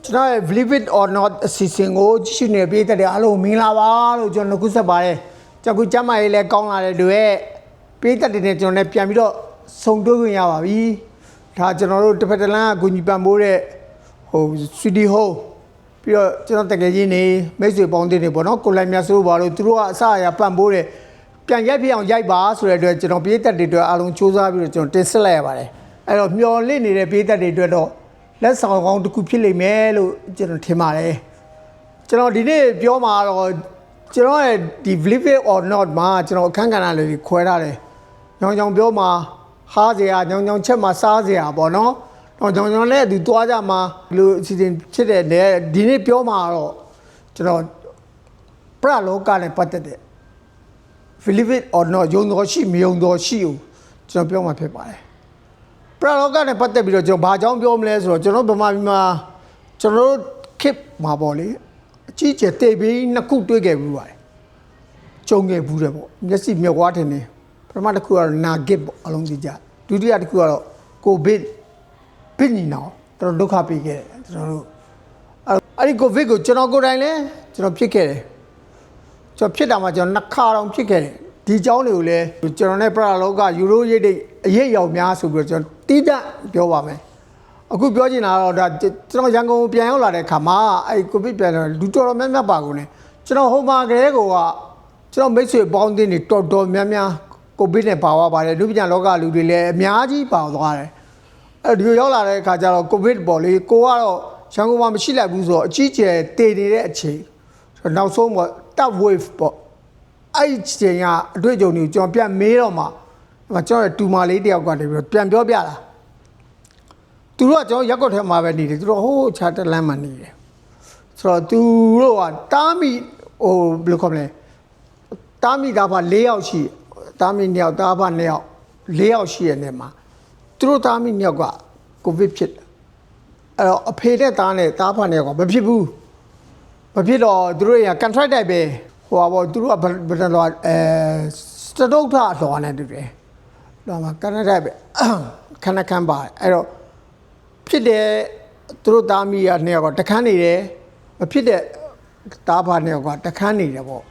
ကျွန်တော် believe it or not အစီအစဉ်ကိုကြည့်ရှုနေပြည်သက်တယ်အားလုံးမင်္ဂလာပါလို့ကျွန်တော်နှုတ်ဆက်ပါတယ်ကျွန်တော်ကျမ်းမာရေးလည်းကောင်းလာတဲ့တွေ့ပြည်သက်တဲ့ကျွန်တော်လည်းပြန်ပြီးတော့ဆုံတွေ့ခွင့်ရပါပြီဒါကျွန်တော်တို့တစ်ဖက်တစ်လမ်းအကူအညီပံ့ပိုးတဲ့စီဒီဟိုပြီးတော့ကျွန်တော်တကယ်ချင်းနေမိတ်ဆွေပေါင်းတင်နေပေါ့နော်ကိုလိုက်မြတ်ဆိုးပါလို့သူတို့ကအစအရာပံ့ပိုးတဲ့ပြန်ရိုက်ပြအောင်ရိုက်ပါဆိုတဲ့အတွက်ကျွန်တော်ပြည်သက်တွေအတွက်အားလုံးစူးစမ်းပြီးတော့ကျွန်တော်တင်ဆက်လိုက်ရပါတယ်အဲ့တော့မျော်လင့်နေတဲ့ပြည်သက်တွေအတွက်တော့လက်ဆောင်ကောင်းတစ်ခုဖြစ်လိမ့်မယ်လို့ကျွန်တော်ထင်ပါတယ်ကျွန်တော်ဒီနေ့ပြောမှာတော့ကျွန်တော်ရဲ့ဒီ believe it or not မှာကျွန်တော်အခန်းကဏ္ဍလေးခွဲထားတယ်ညောင်ညောင်ပြောမှာဟားစရာညောင်ညောင်ချက်မှာစားစရာပေါ့နော်တော့ညောင်ညောင်လည်းသူသွားကြမှာလူအစီအစဉ်ဖြစ်တဲ့ဒီနေ့ပြောမှာတော့ကျွန်တော်ပရလောကနဲ့ပတ်သက်တဲ့ believe it or not ယုံတော်ရှိမယုံတော်ရှိကိုကျွန်တော်ပြောမှာဖြစ်ပါတယ်ပရလောကနဲ့ပတ်သက်ပြီးတော့ကျွန်တော်ဘာကြောင့်ပြောမလဲဆိုတော့ကျွန်တော်ဗမာပြည်မှာကျွန်တော်ခစ်မှာပေါ့လေအကြီးကျယ်တိတ်ပြီးနှစ်ခုတွေ့ခဲ့ဘူးပါတယ်ကြုံခဲ့ဘူးတယ်ပေါ့မျက်စိမြက်ဝါးထင်နေပထမတစ်ခုကတော့နာဂစ်ပေါ့အလုံးကြီးကြဒုတိယတစ်ခုကတော့ကိုဗစ်ဘစ်နီနောတော်ဒုက္ခပေးခဲ့တယ်ကျွန်တော်တို့အဲ့ဒီကိုဗစ်ကိုကျွန်တော်ကိုယ်တိုင်လည်းကျွန်တော်ဖြစ်ခဲ့တယ်ကျွန်တော်ဖြစ်တာမှကျွန်တော်နှစ်ခါတောင်ဖြစ်ခဲ့တယ်ဒီเจ้าတွေကိုလည်းကျွန်တော်နဲ့ပရလောကယူရိုရိတ်အရေးရောက်များဆိုပြီးတော့ကျွန်တော်တီးတန့်ပြောပါမယ်အခုပြောချင်တာတော့ဒါကျွန်တော်ရန်ကုန်ကိုပြန်ရောက်လာတဲ့ခါမှာအဲ့ကိုဗစ်ပြန်တော့လူတော်တော်များများပါကုန်တယ်ကျွန်တော်ဟိုမှာကလေးကကျွန်တော်မိတ်ဆွေပေါင်းတင်နေတော်တော်များများကိုဗစ်နဲ့ပါသွားပါတယ်လူပြန်လောကလူတွေလည်းအများကြီးပါသွားတယ်အဲ့ဒီရောက်လာတဲ့ခါကျတော့ကိုဗစ်ပေါ့လေကိုကတော့ရန်ကုန်မှာမရှိလိုက်ဘူးဆိုတော့အကြီးကျယ်တည်နေတဲ့အချိန်နောက်ဆုံးပေါ့ top wave ပေါ့အဲ့ဒီချိန်ကအတွေ့အကြုံတွေကိုကျွန်တော်ပြန်မေးတော့မှကျွန်တော်တူမာလေးတယောက်ကနေပြီးတော့ပြန်ပြောပြတာသူတို့ကကျွန်တော်ရက်ကွက်ထဲမှာပဲနေတယ်သူတို့ဟိုးချာတက်လမ်းမှာနေတယ်ဆိုတော့သူတို့ကတားမိဘယ်လိုခေါ်မလဲတားမိသားဖ4ယောက်ရှိတားမိ2ယောက်တားဖ2ယောက်4ယောက်ရှိတဲ့နေမှာသူတို့တားမိ2ယောက်ကကိုဗစ်ဖြစ်တယ်အဲ့တော့အဖေနဲ့တားနဲ့တားဖ2ယောက်ကမဖြစ်ဘူးမဖြစ်တော့သူတို့က contract တိုက်ပဲဟိုပါဘောသူတို့ကဘယ်တော့စတတုတ်ထအလှော်နဲ့တူတယ်တော့မှ contract တိုက်ပဲခဏခန်းပါတယ်အဲ့တော့ဖြစ်တဲ့သူတို့သားမိရ2ယောက်ကတခန်းနေတယ်မဖြစ်တဲ့သားဖ2ယောက်ကတခန်းနေတယ်ပေါ့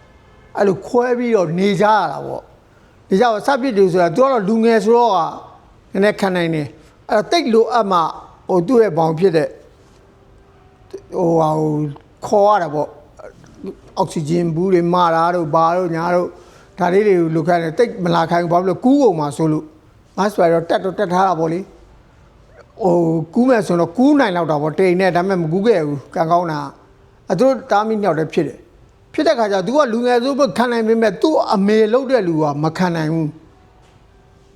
အဲ့လိုခွဲပြီးတော့နေကြရတာပေါ့နေကြတော့စပစ်တူဆိုတာသူကတော့လူငယ်ဆိုတော့ကနည်းနည်းခံနိုင်တယ်အဲ့တော့တိတ်လိုအပ်မှသူ့ရဲ့ဘောင်ဖြစ်တဲ့ခေါ်ရတာပေါ့အောက်ဆီဂျင်ဘူးတွေမာတာတို့ဘာတို့ညာတို့ဒါလေးတွေကိုလုခိုင်းတယ်တိတ်မလာခိုင်းဘူးဘာလို့လဲကူးကုန်မှာဆိုလို့မတ်စပါတော့တက်ထားတာပေါ့လေကူးမယ်ဆိုတော့ကူးနိုင်တော့တာပေါ့တိန်နဲ့ဒါပေမဲ့မကူးခဲ့ဘူးကံကောင်းတာသူတို့တားမိညောက်တယ်ဖြစ်တယ်ဖြစ်တဲ့ခါကျတော့ तू ကလူငယ်ဆိုခံနိုင်ပေမဲ့ तू အမေလုံးတဲ့လူကမခံနိုင်ဘူး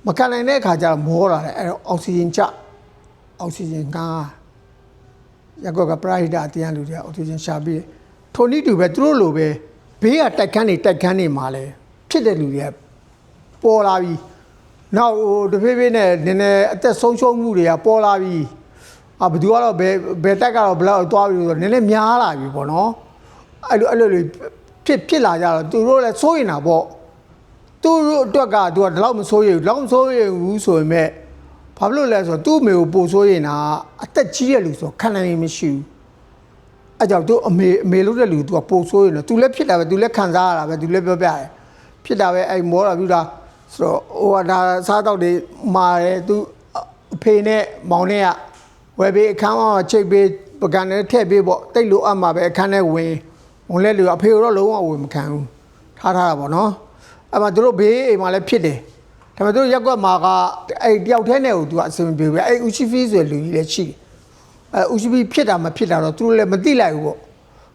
မခံနိုင်တဲ့ခါကျတော့မောလာတယ်အဲ့တော့အောက်ဆီဂျင်ချအောက်ဆီဂျင်ကားရက်ကွက်ကပရိုက်တာတရားလူတွေကအောက်ဆီဂျင်ရှာပြီးထိုနည်းတူပဲသူတို့လိုပဲဘေးကတိုက်ခန်းနေမှာလဲဖြစ်တဲ့လူတွေကပေါ်လာပြီးနောက်တဖြည်းဖြည်းနဲ့နည်းနည်းအသက်ဆုံးရှုံးမှုတွေကပေါ်လာပြီးဘယ်သူကတော့ဘယ်တက်ကတော့ဘလောက်သွားပြီးဆိုတော့နည်းနည်းများလာပြီပေါ့နော်အဲ့လိုဖြစ်လာကြတော့သူတို့လည်းစိုးရင်တာပေါ့သူတို့အတွက်ကသူကဒီလောက်မစိုးရဘူးလောက်မစိုးရဘူးဆိုပေမဲ့ဘာဖြစ်လို့လဲဆိုတော့သူ့အမေကိုပို့စိုးရင်တာအသက်ကြီးတဲ့လူဆိုခံနိုင်ရင်မရှိဘူးအဲ့ကြောင့်သူအမေလို့တဲ့လူသူကပို့စိုးရင်တော့သူလည်းဖြစ်တာပဲသူလည်းခံစားရတာပဲသူလည်းပြောပြတယ်ဖြစ်တာပဲအဲ့မောတာပြူတာဆိုတော့ဒါစားတော့တွေမာတယ်သူအဖေနဲ့မောင်နဲ့ကဝယ်ပေးအခန်းမှာချိတ်ပေးပကံနဲ့ထည့်ပေးပေါ့တိတ်လို့အပ်မှာပဲအခန်းထဲဝင်လဲလူအဖေတော့လုံးဝဝင်မခံဘူးထားတာပေါ့နော်အဲ့မှာသူတို့ဘေးအိမ်မှာလည်းဖြစ်တယ်ဒါပေမဲ့သူတို့ရက်ကွက်မှာကအဲ့တယောက်တည်းနဲ့ကိုသူကအစင်ပြေပဲအဲ့ဦးရှိဖီဆိုတဲ့လူကြီးလည်းရှိတယ်အဲ့ဦးရှိဖီဖြစ်တာမဖြစ်တာတော့သူတို့လည်းမသိလိုက်ဘူးပေါ့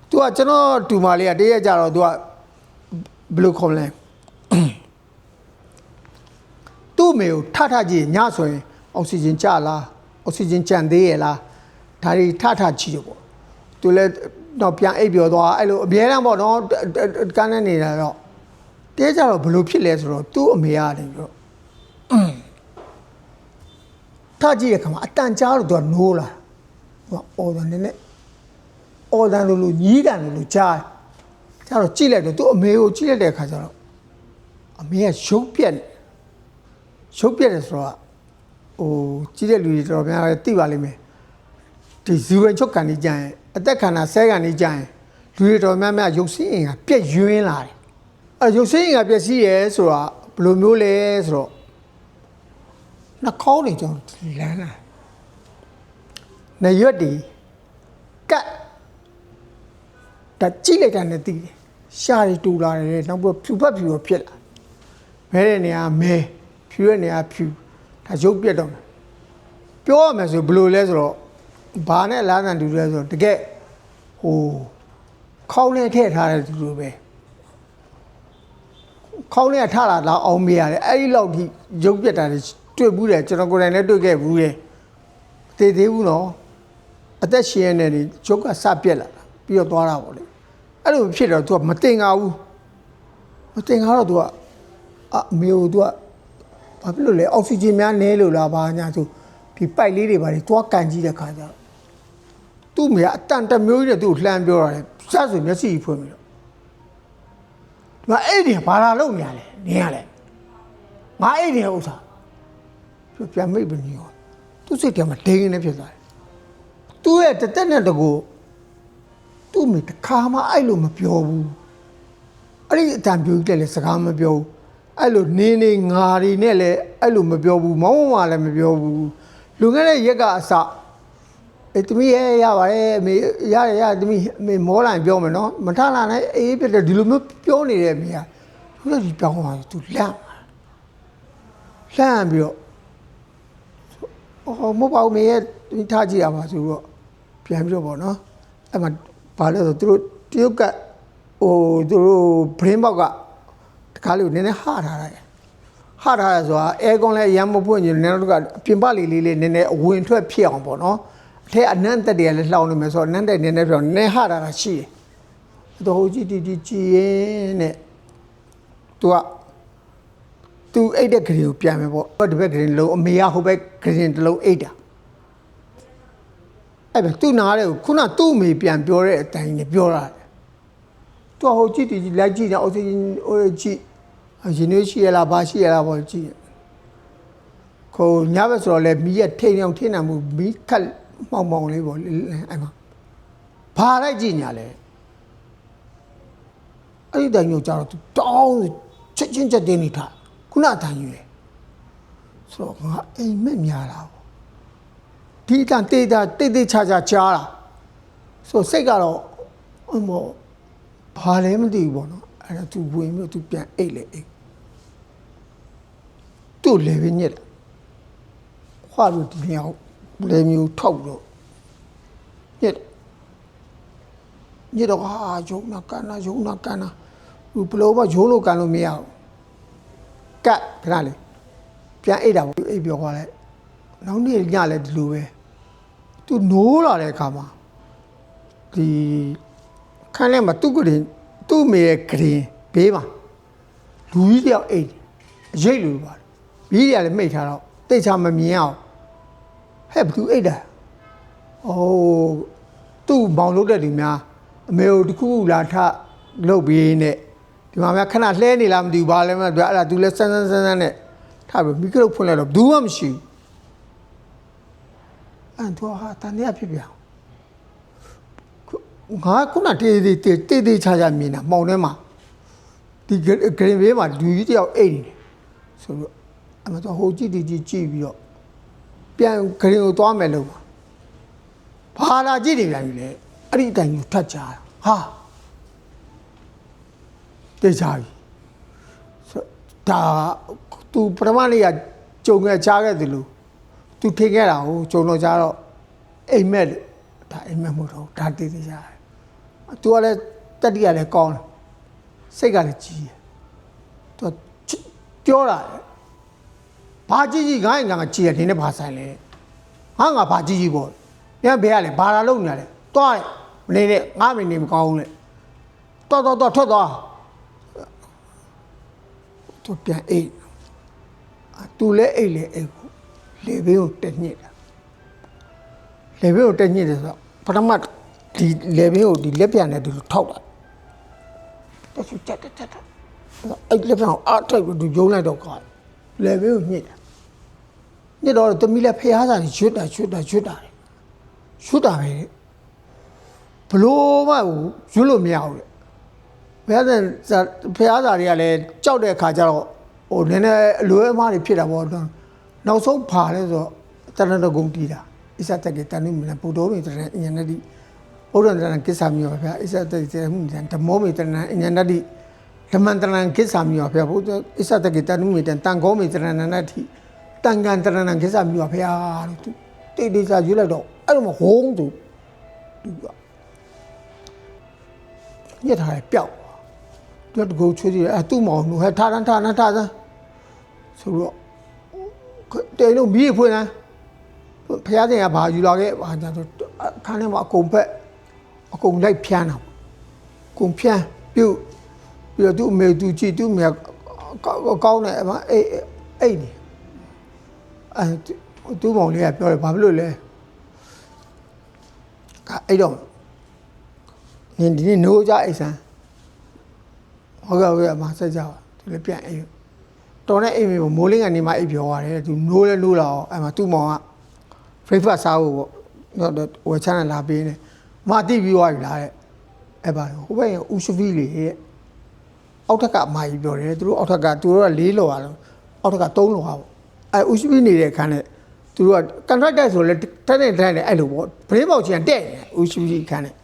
သူကကျွန်တော်တူမလေးကတရက်ကြတော့သူကဘယ်လိုခေါ်လဲသူ့မေကိုထကြည့်ညဆိုရင်အောက်ဆီဂျင်ကျလားအောက်ဆီဂျင်ကျန်သေးရဲ့လားဒါတွေထကြည့်ရပေါ့သူလည်းတော့ပြန်အိပ်ပြောသွားအဲ့လိုအများအားပေါ့နော်ကန်းနေနေတာတော့တဲကြတော့ဘလို့ဖြစ်လဲဆိုတော့သူ့အမေရတယ်ပြောထကြည့်ရခါမှာအတန်ကြားတော့သူကနိုးလာသူကအော်တယ်နည်းနည်းအော်တယ်လို့ညီးတယ်လို့ကြားကြတော့ကြည့်လိုက်တော့သူ့အမေကိုကြည့်လိုက်တဲ့အခါကျတော့အမေကရုပ်ပြက်တယ်ဆိုတော့ကြည့်တဲ့လူတွေတော်တော်များများသိပါလိမ့်မယ် ဒီဇီဝင်ချုပ်ကန်နေကြရင်အသက်ခန္ဓာဆဲကန်နေကြရင်လူတွေတော်များများရုပ်ဆင်းအင်ကပြက်ယွင်းလာတယ်အဲရုပ်ဆင်းအင်ကပြက်စီးရဲဆိုတာဘယ်လိုမျိုးလဲဆိုတော့နှာခေါင်းတွေကြောင့်လန်းလာနေရွက်တွေကတ်ဒါကြည့်လိုက်တာနဲ့သိတယ်ရှားတွေတူလာတယ်နောက်ပြီးဖြူဖက်ဖြူတော့ဖြစ်လာမဲတဲ့နေရာမဲဖြူတဲ့နေရာဖြူဒါရုပ်ပြက်တော့မယ်ပြောရမယ်ဆိုဘယ်လိုလဲဆိုတော့ဘာနဲ့လားဆန်တူလဲဆိုတော့တကယ်ဟိုခေါင်းနဲ့ထည့်ထားတဲ့သူလိုပဲခေါင်းနဲ့ထလာတော့အောင်မေးရတယ်အဲ့ဒီလောက်ထိရုပ်ပြက်တာတွေတွေ့ဘူးတယ်ကျွန်တော်ကိုယ်တိုင်လည်းတွေ့ခဲ့ဘူးတယ်သိသေးဘူးနော်အသက်ရှင်ရတဲ့နေရုပ်ကစပြက်လာပြီးတော့သွားတာပေါ့လေအဲ့လိုဖြစ်တော့ तू ကမတင်ငါဘူးမတင်ငါတော့ तू ကအမေကို तू ကဘာဖြစ်လို့လဲအောက်ဆီဂျင်များနည်းလို့လားဘာညာဆိုဒီပိုက်လေးတွေဘာတွေသွားကန်ကြည့်တဲ့ခါကျတော့သူ့မိကအတန်တမျိုးကြီးနဲ့သူ့ကိုလှမ်းပြောရတယ်စဆိုမျက်စိဖွင့်ပြီးတော့ဒီမှာအဲ့ဒီဘာလာလုပ်နေရလဲနင်းရလဲငါအဲ့ဒီဥစ္စာပြန်မိတ်ပနေရောသူ့စိတ်ထဲမှာဒိန်းနေဖြစ်သွားတယ်သူ့ရဲ့တသက်နဲ့တကူသူ့မိတခါမှအဲ့လိုမပြောဘူးအဲ့ဒီအတန်ပြိုကြီးလည်းစကားမပြောဘူးအဲ့လိုနင်းနေငါတွေနဲ့လည်းအဲ့လိုမပြောဘူးမောင်းဝါလည်းမပြောဘူးလူငယ်တဲ့ရက်ကအစသမီးရပါတယ်အမေရသမီးအမေမောလိုက်ပြောမယ်နော်မထလာနဲ့အေးပြတယ်ဒီလိုမျိုးပြောနေတယ်မိကသူလည်းဒီပြောင်းသွားသူလန့်ပြီးတော့မဟုတ်ပါဘူးမေရဲ့ထားကြည့်ရပါဆိုတော့ပြန်ပြီးတော့ပေါ့နော်အဲ့မှာဘာလဲဆိုသူတို့တရုတ်ကဟိုသူတို့ brain box ကတခါလေးနည်းနည်းဟထားတယ်ဆိုတာအဲကွန်လည်းရမ်းမပွင့်ရင်နည်းနည်းကပြင်ပလေးနည်းနည်းအဝင်ထွက်ဖြစ်အောင်ပေါ့နော်အထက်အနံ့တက်တွေကလည်းလှောင်နေမယ်ဆိုတော့အနံ့တက်နည်းနည်းပြောနည်းဟတာရှိတယ်တော့ဟိုကြည့်ကြည်ရင်နဲ့သူအိတ်တဲ့ဂရင်ကိုပြန်မယ်ပေါ့ဒီဘက်ဂရင်လုံးအမေကဟိုဘက်ဂရင်တစ်လုံးအိတ်တာအဲ့ပဲသူ့နားတဲ့ခုနသူ့အမေပြန်ပြောတဲ့အတိုင်းနဲ့ပြောတာသူဟိုကြည့်လိုက်ကြည့်နေအောက်ဆီဂျင်ဟိုကြည့်ရင်နှွေးရှိရလားဘာရှိရလားပေါ့ကြည့်ခေါ်ညဘက်ဆိုတော့လေမီးရထိန်အောင်ထိနေမှုမီးခတ်မောင်လေးပေါ့အဲ့မှာဘာလိုက်ကြည့်ညာလဲအဲ့ဒီတိုင်မျိုးကြတော့သူတောင်းချက်ချင်းချက်တင်းနေထားခုနတိုင်ယူတယ်ဆိုတော့ငါအိမ်မက်များလာပေါ့ဒီတန်တေးချာကြားလာဆိုစိတ်ကတော့မောဘာလဲမသိဘူးပေါ့နော်အဲ့ဒါသူဝင်ပြီးသူပြန်အိတ်လေအိတ်သူ့လေပဲညက်လာခွာလို့ဒီမြောက်လေမျိုးထောက်တော့ညက်တော့ဟာယုံနာကန်နာသူဘလို့မယုံလို့ကန်လို့မရဘူးကတ်ခဏလေးပြန်အိတ်တာပေါ့အိတ်ပြောသွားလိုက်နောက်နေ့ညလည်းဒီလိုပဲသူနိုးလာတဲ့အခါမှာဒီခန်းထဲမှာသူ့မေရဲ့ဂရင်ဘေးမှာလူကြီးတယောက်အိတ်ရိတ်လူပါတယ်ဘီးတွေကလည်းမိတ်ထားတော့တိတ်ချမမြင်အောင်ဟဲ့ဘသူအိတ်တာသူ့မောင်လုပ်တဲ့လူများအမေတို့တခုလာထလုပ်ပြီးနဲ့ဒီမှာများခဏလှဲနေလားမသိဘူးဘာလဲမသိဘူးအဲ့ဒါသူလည်းစမ်းနဲ့ထားပြီးမိကရုပ်ဖွင့်လိုက်တော့ဘူးမှမရှိဘူးအဲ့တော့ဟာတန်ရဖြစ်ပြန်ငါခုနတေးချာမြင်တာမောင်ထဲမှာဒီဂရင်ဘေးမှာလူကြီးတယောက်အိတ်နေတယ်ဆိုတော့အမတော့ဟိုကြည့်ပြီးတော့ပြန်ဂရင်ကိုသွားမယ်လို့ဘာလာကြည့်နေပြန်ပြီလေအဲ့ဒီအတိုင်းကိုထတ်ကြတာဟာတေးချာပြီဆိုဒါသူပထမနေ့ကကြုံခဲ့ကြားခဲ့တယ်လို့သူထင်ခဲ့တာကိုကြုံတော့ကြတော့အိမ်မက်ဒါအိမ်မက်မဟုတ်တော့ဒါတေးချာသူကလည်းတတိယလည်းကောင်းတယ်စိတ်ကလည်းကြီးတယ်သူပြောတာဘာကြီးငါ့ငါကြီးတယ်ဒီနေ့ဘာဆိုင်လဲငါဘာကြီးပေါ့ပြန်ဘယ်ရလဲဘာလာလုံနေရလဲတွားမနေနဲ့ငါမနေမကောင်းဘူးလေတော်ထွက်သွားသူပြန်အိတ်သူလည်းအိတ်လေအိတ်ကိုလေဘေးကိုတက်ညစ်တာလေဘေးကိုတက်ညစ်တယ်ဆိုတော့ပထမဒီလေဘေးကိုဒီလက်ပြန်နဲ့ဒီလိုထောက်တာတက်ချူတက်အဲ့လက်ပြန်ကိုအားတိုက်ပြီးသူယုံလိုက်တော့ကောလေဘေးကိုညစ်တာညစ်တော့တမီးလည်းဖျားစာရွတ်တာ ရွတ်တာပဲဘလို့မှရွတ်လို့မရဘူးလေဘုရားစာတွေကလည်းကြောက်တဲ့အခါကျတော့ဟိုနည်းနည်းအလွဲအမှားတွေဖြစ်တာပေါ့နောက်ဆုံးဖာလဲဆိုတော့တဏ္ဍဂုံတီးတာဣစ္ဆတကေတဏုမနပုဒ္ဓောမေတရဏအញ្ញနတိဘုရားတရဏကိစ္ဆာမျိုးပါဗျာဣစ္ဆတကေတမှုဓမ္မောမေတရဏအញ្ញနတိဓမ္မန္တရဏကိစ္ဆာမျိုးပါဗျာဘုရားဣစ္ဆတကေတဏုမေတံတန်ကောမေတရဏနတိတန်ကန်တရဏကိစ္ဆာမျိုးပါဗျာလို့တိတိကျရွတ်လိုက်တော့အဲ့လိုမဟုတ်သူညက်ထားတယ်ပျောက်တော့တကူချွေးကြည့်အဲသူ့မောင်တို့ဟဲ့ထားစမ်းဆိုတော့တေလို့မီးဖွင့်စမ်းဖျားစင်ကဘာယူလာခဲ့ဘာညာဆိုခန်းထဲမှာအကုန်ဖက်အကုန်လိုက်ဖြန်းတာအကုန်ဖြန်းပြုတ်ပြီးတော့သူ့အမေသူကြည့်သူ့အမေကောင်းတယ်အမအိတ်နေအဲသူ့မောင်လေးကပြောတယ်ဘာဖြစ်လို့လဲအဲ့တော့နင်ဒီနေ့နိုးကြအိတ်စမ်းဟုတ်ကဲ့မဆက်ကြပါသူလည်းပြန်အိတ်တော်နဲ့အိမ်မျိုးမိုးလင်းကနေမှအိပ်ပြောရတယ်သူနိုးလဲနိုးလာအောင်အဲ့မှာသူ့မောင်က breakfast စားဖို့ပေါ့ဝယ်ချမ်းလာပေးနေမတိပြီးသွားပြီလားတဲ့အဲ့ပါဟိုဘက်ဦးရှဖီလေရဲ့အောက်ထက်ကအမကြီးပြောတယ်သူတို့အောက်ထက်ကသူတို့က4လော်ရတော့အောက်ထက်က3လော်ပါပေါ့အဲ့ဦးရှဖီနေတဲ့ခန်းနဲ့သူတို့က contractor ဆိုလဲတက်တဲ့အဲ့လိုပေါ့ဘရင်းပေါက်ချင်တဲ့ဦးရှဖီခန်းနဲ့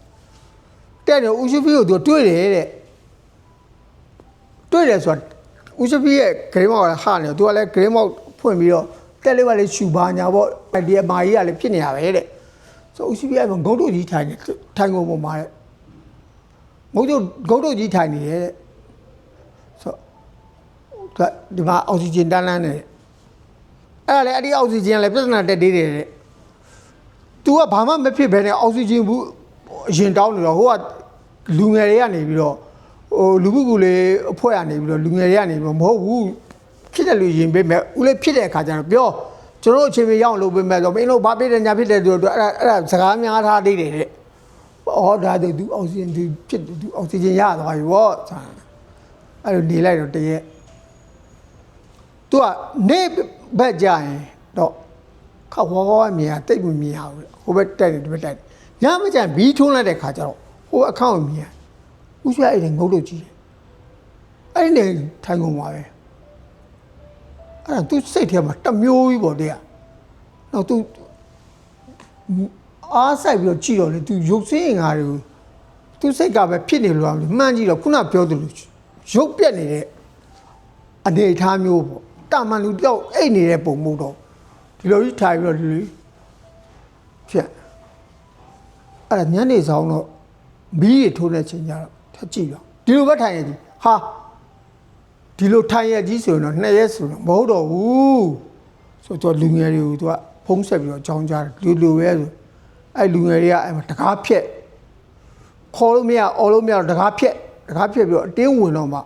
တဲ့တယ်ဦးရှဖီကိုသူတွေ့တယ်တဲ့တွေ့တယ်ဆိုတာဦးရှဖီရဲ့ဂရင်းမောက်ဟာနေသူကလည်းဂရင်းမောက်ဖွင့်ပြီးတော့တက်လေးကလည်းရှူပါညာပေါ့ဒီအမာကြီးကလည်းဖြစ်နေရပဲတဲ့ဆိုဦးရှဖီကငုတ်တို့ကြီးထိုင်ကုန်ပေါ်မှာတဲ့ငုတ်တို့ကြီးထိုင်နေတယ်တဲ့ဆိုဒီမှာအောက်ဆီဂျင်တန်းလန်းနေအဲ့ဒါလည်းအဲ့ဒီအောက်ဆီဂျင်လည်းပြဿနာတက်သေးတယ်တဲ့သူကဘာမှမဖြစ်ဘဲနဲ့အောက်ဆီဂျင်ဘူးအရင်တောင်းနေတော့ဟိုကလူငယ်တွေကနေပြီးတော့ဟိုလူမှုကူလေးအဖွဲ့ရနေပြီးတော့လူငယ်တွေကနေပြီးတော့မဟုတ်ဘူးဖြစ်တယ်လို့ရင်ပေးမယ်ဦးလေးဖြစ်တဲ့အခါကျတော့ပြောကျွန်တော်အချိန်မရောက်လို့ပေးမယ်ဆိုမင်းတို့ဘာဖြစ်တယ်ညာဖြစ်တယ်ဆိုတော့အဲ့ဒါစကားများထားသေးတယ်တဲ့ဩဒါသူအောက်ဆီဂျင်သူဖြစ်သူအောက်ဆီဂျင်ရသွားပြီဗောအဲ့လိုနေလိုက်တော့တရက်သူကနေဘက်ကြရင်တော့ခောက်ဝါးဝါးမြင်ရတိတ်မမြင်ရဘူးဟိုဘက်တက်တယ်ဒီဘက်တက်တယ်ညမကြံဘီးထုံးလိုက်တဲ့ခါကျတော့ဟိုအခါကိုမြင်ဦးရွှဲအဲ့ဒီငုတ်လို့ကြည့်တယ်အဲ့ဒီနေထိုင်ကုန်ပါပဲအဲ့ဒါသူစိတ်ထဲမှာတမျိုးကြီးပေါ့တဲ့နောက်သူအားဆိုင်ပြီးတော့ကြည့်တော့လေသူရုပ်စင်းငါတွေကိုသူစိတ်ကပဲဖြစ်နေလို့မှန်းကြည့်တော့ခုနပြောသလိုရုပ်ပြက်နေတဲ့အနေအထားမျိုးပေါ့တာမန်လူတယောက်အိတ်နေတဲ့ပုံမို့တော့ဒီလိုကြီးထိုင်ပြီးတော့ဒီဖြစ်အဲ့ဒါညနေဆောင်တော့မီးတွေထိုးတဲ့ချိန်ကျတော့ထကြည့်တော့ဒီလိုပဲထိုင်ရည်ဟာဒီလိုထိုင်ရကြီးဆိုရင်တော့2ရက်ဆိုတော့မဟုတ်တော့ဘူးဆိုတော့လူငယ်တွေကိုသူကဖုံးဆက်ပြီးတော့ကြောင်းကြတယ်လူပဲဆိုအဲ့လူငယ်တွေကအဲ့မှာတကားဖြက်ခေါ်လို့မရအော်လို့မရတကားဖြက်ပြီးတော့အတင်းဝင်တော့မှ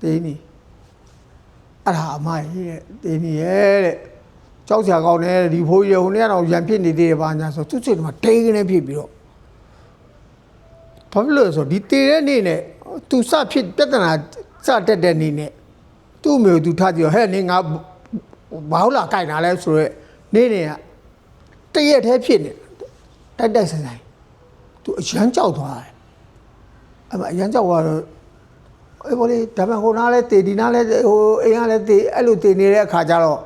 တင်းနေအဲ့ဒါအမကြီးတဲ့တင်းနေရဲ့တဲ့ကြောက်စရာကောင်းတယ်ဒီဖိုးကြီးဟိုနေ့ကတော့ရံဖြစ်နေသေးတယ်ပါညာဆိုသူ့စိတ်မှာတိတ်ကနေဖြစ်ပြီးတော့ဘာဖြစ်လို့ဆိုဒီတေတဲ့နေ့နဲ့သူစဖြစ်ပြဿနာစတက်တဲ့နေ့နဲ့သူ့အမေကိုသူထားကြည့်တော့ဟဲ့နေငါဘာလို့လာကြိုက်တာလဲဆိုတော့နေ့ကတရက်တည်းဖြစ်နေတိုက်ဆိုင်သူအရန်ကြောက်သွားတယ်အဲ့အရန်ကြောက်သွားတော့အေးဘောလေးဒါပေမဲ့ဟိုနားလဲတေဒီနားလဲဟိုအိမ်ကလဲတေအဲ့လိုတေနေတဲ့အခါကျတော့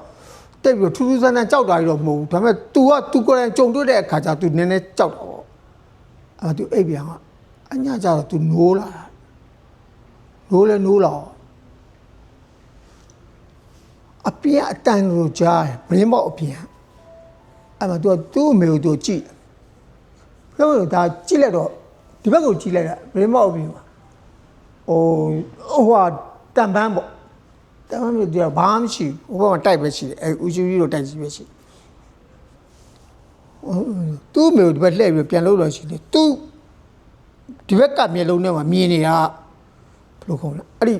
တက်ပြီးထူးထူးဆန်းဆန်းကြောက်တာကြီးတော့မဟုတ်ဘူးဒါပေမဲ့ तू ကိုယ်တိုင်ကြုံတွေ့တဲ့အခါကျ तू နည်းနည်းကြောက်တာပေါ့အဲ့ तू အိပ်ပြန်ကအညကျတော့ तू နိုးလာတာနိုးလာအပြင်အတန်ကိုကြားဘရင်းမောက်အပြင်အဲ့မှာ तू သူ့အမေကို तू ကြည့်ပြောလို့ဒါကြည့်လိုက်တော့ဒီဘက်ကိုကြည့်လိုက်တာဘရင်းမောက်အပြင်ဟိုတန်ပန်းပေါ့တန်ပန်းမျိုးဘာမှမရှိဘူးဟိုဘက်မှာတိုက်ပဲရှိတယ်အဲဦးရှိကြီးတို့တိုက်ကြီးပဲရှိသူ့အမေကိုဒီဘက်လှည့်ပြီးပြန်လို့တော့ရှိတယ်သူဒီဘက်ကမျက်လုံးထဲမှာမြင်နေတာဘယ်လိုခေါ်လဲအဲ့ဒီ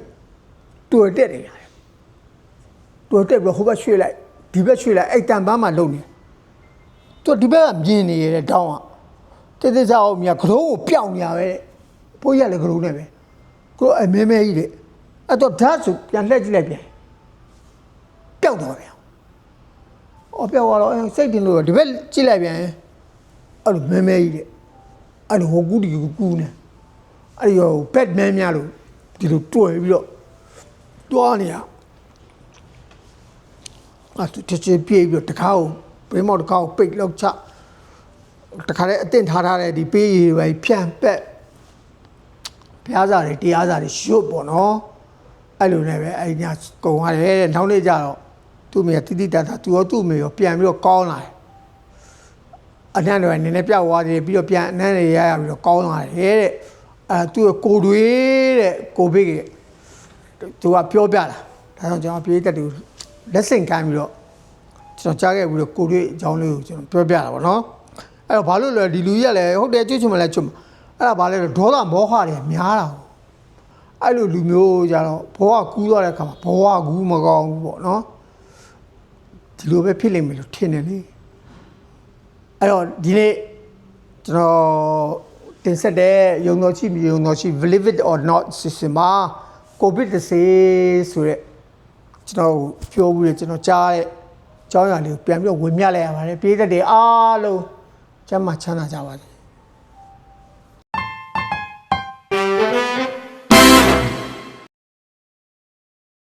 တွေ့တက်နေရတယ်တွေ့တက်ပြီးဟိုဘက်ရွှေ့လိုက်ဒီဘက်ရွှေ့လိုက်အဲ့တန်ပန်းမှာလုံနေသူဒီဘက်ကမြင်နေရတဲ့တောင်းကတိတိကျအောင်မြကလုံးကိုပြောင်းနေရပဲဘိုးရလည်းကလုံးနဲ့ပဲကိုအမဲမဲကြီးတဲ့အဲ့တော့ဓာတ်ဆိုပြန်လှည့်ကြည့်လိုက်ပြန်ပျောက်သွားပြန်။အော်ပျောက်သွားတော့စိတ်တင်လို့ဒီဘက်ကြည့်လိုက်ပြန် အဲ့လိုမဲကြီးတဲ့အဲ့လိုဟိုကူးဒီကူးနေအဲ့ရောဘက်မဲများလို့ဒီလိုတွယ်ပြီးတော့တွားနေရအဲ့တချေပြေးပြီးတော့တခါကိုဘေးမောက်တခါကိုပိတ်လောက်ချတခါလေအတင်းထားတဲ့ဒီပေးရည်ပဲဖြန့်ပက်ဖျားစားတွေတရားစားတွေရွတ်ပေါ့နော်အဲ့လိုနဲ့ပဲအဲ့ညကုံရတယ်တဲ့နောက်နေ့ကျတော့သူ့မိကတိတိတတ်တာသူရောသူ့မိရောပြန်ပြီးတော့ကောင်းလာတယ်အနံ့တွေနည်းနည်းပြောက်သွားတယ်ပြီးတော့ပြန်အနံ့တွေရပြီးတော့ကောင်းလာတယ်တဲ့သူ့ကိုတွေတဲ့ကိုဘေးကသူကပြောပြတာဒါကြောင့်ကျွန်တော်ပြေးတက်တူလက်ဆင့်ကမ်းပြီးတော့ကျွန်တော်ကြားခဲ့ပြီးတော့ကိုတွေအကြောင်းလေးကိုကျွန်တော်ပြောပြတာပေါ့နော်အဲ့တော့ဘာလို့လဲဒီလူကြီးကလည်းဟုတ်တယ်ကျွတ်ချင်မလဲကျွတ်အဲ့ဒါဘာလဲဒေါသမောဟတွေများတာအဲ့လိုလူမျိုးကြတော့ဘောကကူးသွားတဲ့အခါမှာဘောကကူးမကောင်းဘူးပေါ့နော်ဒီလိုပဲဖြစ်လိမ့်မယ်လို့ထင်တယ်လေအဲ့တော့ဒီနေ့ကျွန်တော်တင်ဆက်တဲ့ယုံတော်ရှိမယုံတော်ရှိ believe it or not system မှာ covid 10ဆိုတဲ့ကျွန်တော်ပြောဘူးလေကျွန်တော်ကြားတဲ့အကြောင်းအရာလေးကိုပြန်ပြီးတော့ဝင်မြလိုက်ရပါတယ်ပြည်သက်တွေအားလုံးကျမ်းမာချမ်းသာကြပါစေ